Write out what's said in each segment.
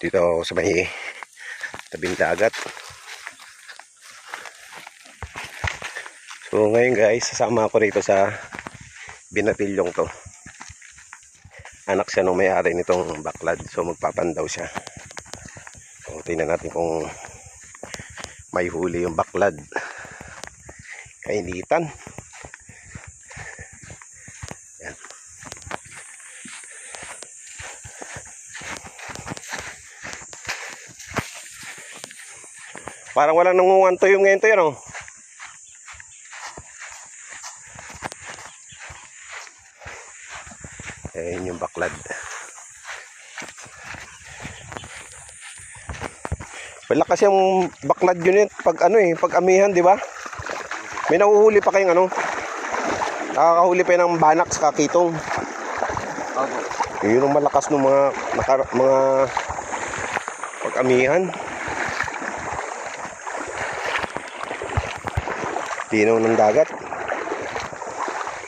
Dito ako sa may tabing dagat. So ngayon guys, sasama ako rito sa binatilyong to. Anak siya nung may-ari nitong baklad. So magpapandaw siya. So tingnan natin kung may huli yung baklad. Kainitan. Yan. Parang walang nangunguhan to yung ngayon to yan, oh. Ayan yung baklad. Wala kasi yung baklad yun pag ano pag amihan, di ba? May nahuhuli pa kayong ano? Nakakahuli pa ng banak sa kakitong. Yun ang malakas ng mga pag amihan. Tinaw ng dagat.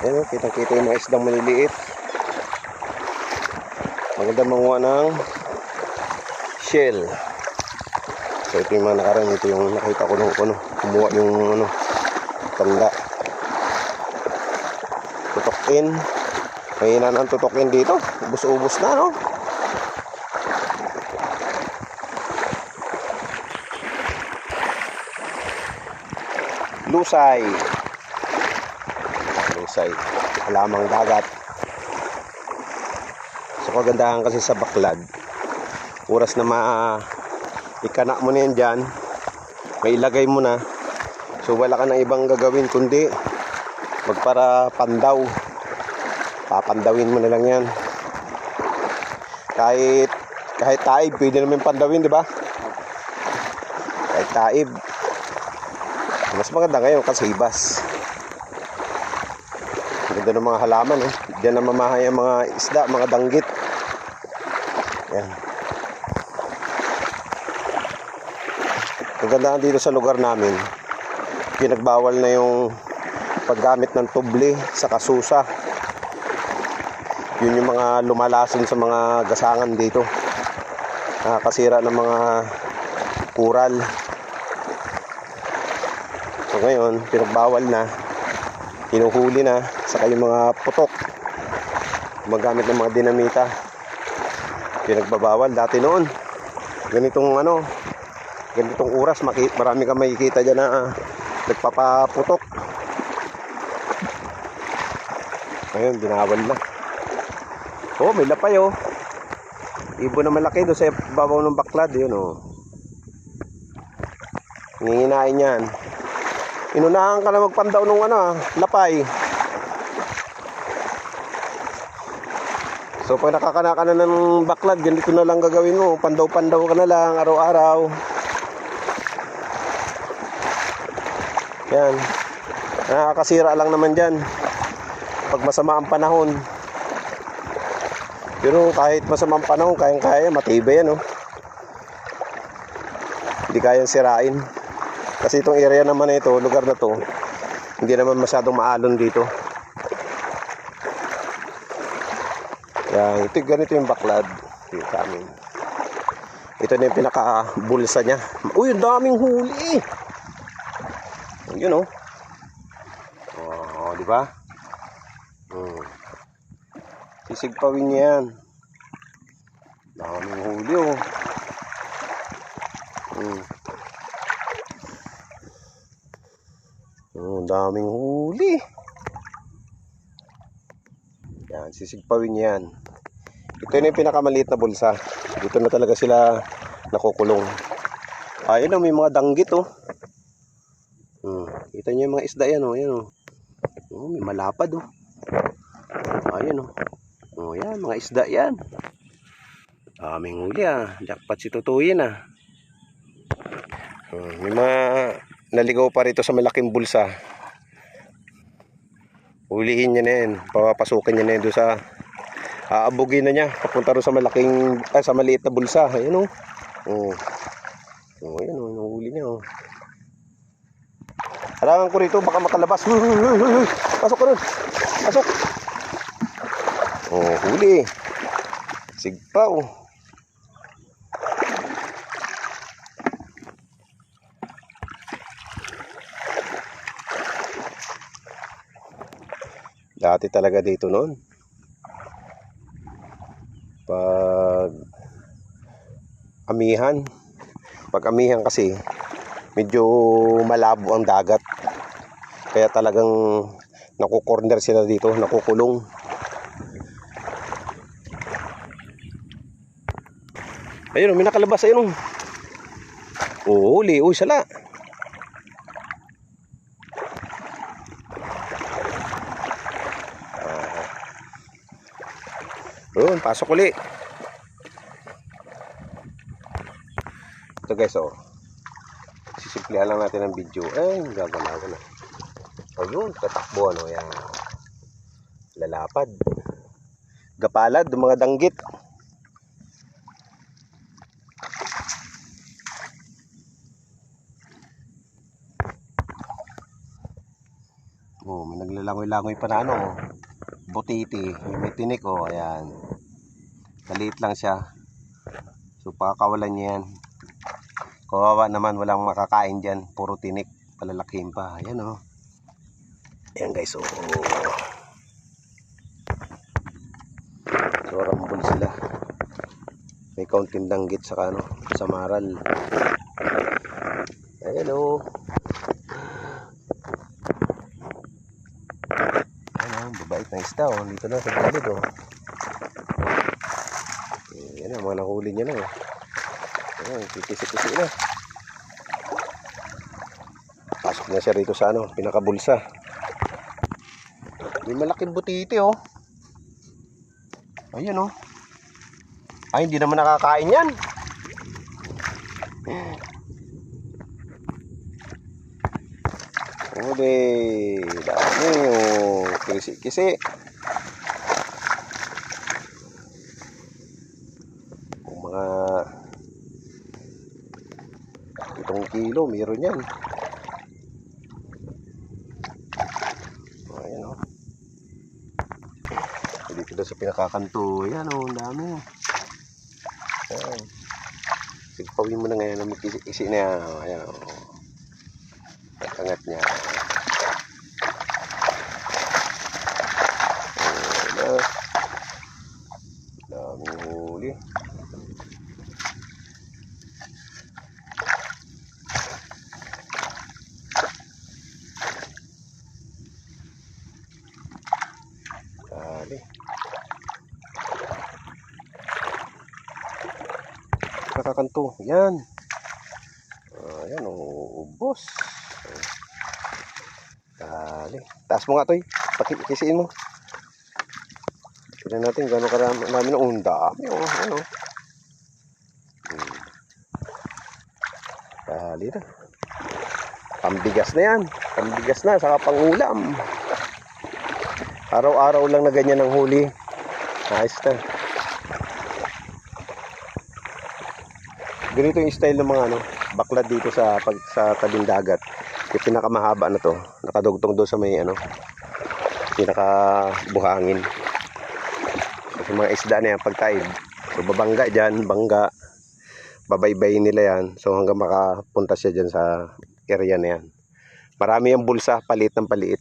Ayan, kitang-kita yung mga isdang maliliit. Maganda manguha ng shell. So ito yung mga nakaraan. Ito yung nakita ko nung kumuha yung tanda. Tutokin. Mahina na ang tutokin dito. Ubus-ubos na, no? Lusay. Lusay. Alamang dagat. So kagandahan kasi sa baklad, oras na ikanak mo na yan dyan, may ilagay mo na. So wala ka na ibang gagawin kundi magpara pandaw. Papandawin mo na lang yan. Kahit taib, pwede naman pandawin, di ba? Kahit taib. Mas maganda ngayon kasi ibas. Ganda ng mga halaman, eh. Diyan na mamahay ang mga isda, mga danggit. Yan. Magandaan dito sa lugar namin, pinagbawal na yung paggamit ng tuble sa kasusa. Yun yung mga lumalason sa mga gasangan dito. Nakakasira ng mga kural. So ngayon, pinagbawal na, hinuhuli na, saka yung mga putok, magamit ng mga dinamita, pinagbabawal. Dati noon, ganitong oras, marami kang makikita dyan na nagpapaputok. Ngayon, binawal na. Oh, may lapay, oh. Ibon na malaki doon sa babaw ng baklad, yun, oh. Nginginain yan. Inunahan ka na magpandaw nung lapay. So pag nakakana ka na ng baklad, ganito na lang gagawin mo. Pandaw-pandaw ka na lang araw-araw. Yan. Nakakasira lang naman dyan pag masama ang panahon. Pero kahit masama ang panahon, kayang-kaya, matibay yan, oh. Hindi kayang sirain. Kasi itong area naman na ito, lugar na to, hindi naman masyadong maalon dito. Yan, ito, ganito yung baklad dito sa amin. Ito na yung pinaka-bulsa niya. Uy, ang daming huli. Yun, oh. Oh, di ba? Sisigpawin niya yan. Daming huli, oh. Daming huli. Yan, sisigpawin niya yan. Ito na yung pinakamaliit na bulsa. Dito na talaga sila nakukulong. Ayun, oh, may mga danggit, oh. Kita niyo yung mga isda yan, oh. Yan, oh. Oh, may malapad, oh. Ayun, oh. Oh, yan, mga isda yan. Daming huli, ah. Jackpot si tutuyin, ah. May mga naligaw pa rito sa malaking bulsa. Ulihin niya na yan. Papasukin niya na yan doon sa aabugin na niya. Papunta rin sa sa maliit na bulsa. Ayun, oh. Oh, ayun, oh. Nahuli niya, oh. Harangan ko rito, baka makalabas. Pasok ka rin. Pasok. Oh, huli. Sigpa, oh. Dati talaga dito noon. Pag amihan kasi medyo malabo ang dagat. Kaya talagang nakukorner sila dito, nakukulong. Ayun, may nakalabas, ayun. Oo, huli, uy, sala. Ayun, pasok uli. Ito guys, oh. Sisimplihan lang natin ang video. Ay, gagalaw ko na. Ayun, katakbo, ano, yan. Lalapad. Gapalad, mga danggit. Oh, may naglalangoy-langoy pa na ano, butiti, may tinik, oh, ayan. Maliit lang siya. So, pakakawalan niya yan. Kawawa naman, walang makakain dyan. Puro tinik, palalakihin pa. Ayan, oh. Ayan guys, oh. So, rambol sila. May kaunting danggit sa ano, sa maral. Ayan, oh. Babait na isda, oh. Dito na sa gilid, oh. Yan na, mga nahuli niya na, oh. Ayan, kikisi-kisi na. Pasok na siya rito sa ano, pinakabulsa. May malaking butiti, oh. Ayan, oh. Ay, hindi naman nakakain yan. Uli, dami, oh. Kisi-kisi. Kung mga 7 kilo, meron yan. Ayan, oh. Dito sa pinakakanto. Ayan, oh, ang dami. Ayan. Sigpawin mo na ngayon na mag-isi na yan. Ayan, oh. Angat niya. Ayan, daming huli. Dali. Nakakanto. Yan. Ayan, ubos. Dali. Taas mo nga, Toy. Pakisiin mo. Tignan natin gano'ng karami namin ng undami. Ano. Dali na. Pambigas na yan. Pambigas na. Saka pangulam. Araw-araw lang na ganyan ang huli. Ayos na. Ganito yung style ng mga ano, baklad dito sa tabing dagat. Yung pinakamahaba na to, nakadugtong doon sa may ano, pinakabuhangin. So, mga isda na yan pagtaib. So babangga dyan, bangga. Babaybayin nila yan. So hanggang makapunta siya dyan sa area na yan. Marami yung bulsa, palit ng paliit.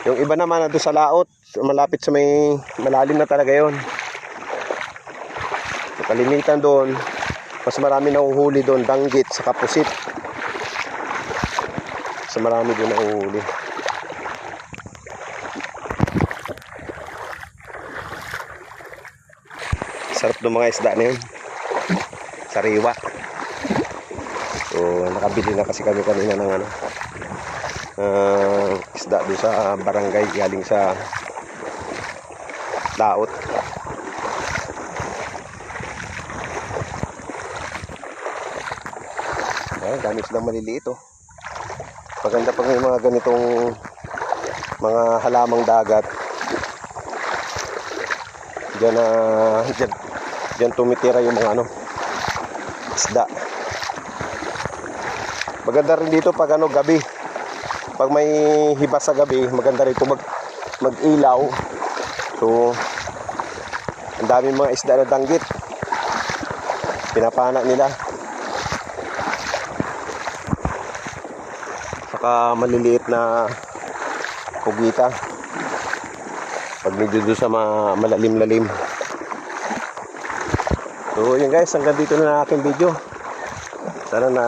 Yung iba naman na doon sa laot, malapit sa may malalim na talaga yon. So, kalimitan doon, mas marami nahuhuli doon, danggit sa kapusit. Mas marami doon nahuhuli. Sarap ng mga isda na yun. Sariwa. So nakabili na kasi kami kanina ng ano, isda doon sa barangay galing sa laot. Ayan, dami silang maliliit, oh. Maganda pag may mga ganitong mga halamang dagat. Diyan tumitira yung mga ano, isda. Maganda rin dito pag ano, gabi. Pag may hibas sa gabi, maganda rin ito mag-ilaw. So ang daming mga isda na danggit. Pinapana nila. Saka maliliit na pugita. Pag medyo doon sa malalim-lalim. So yun guys, hanggang dito na aking video. Sana na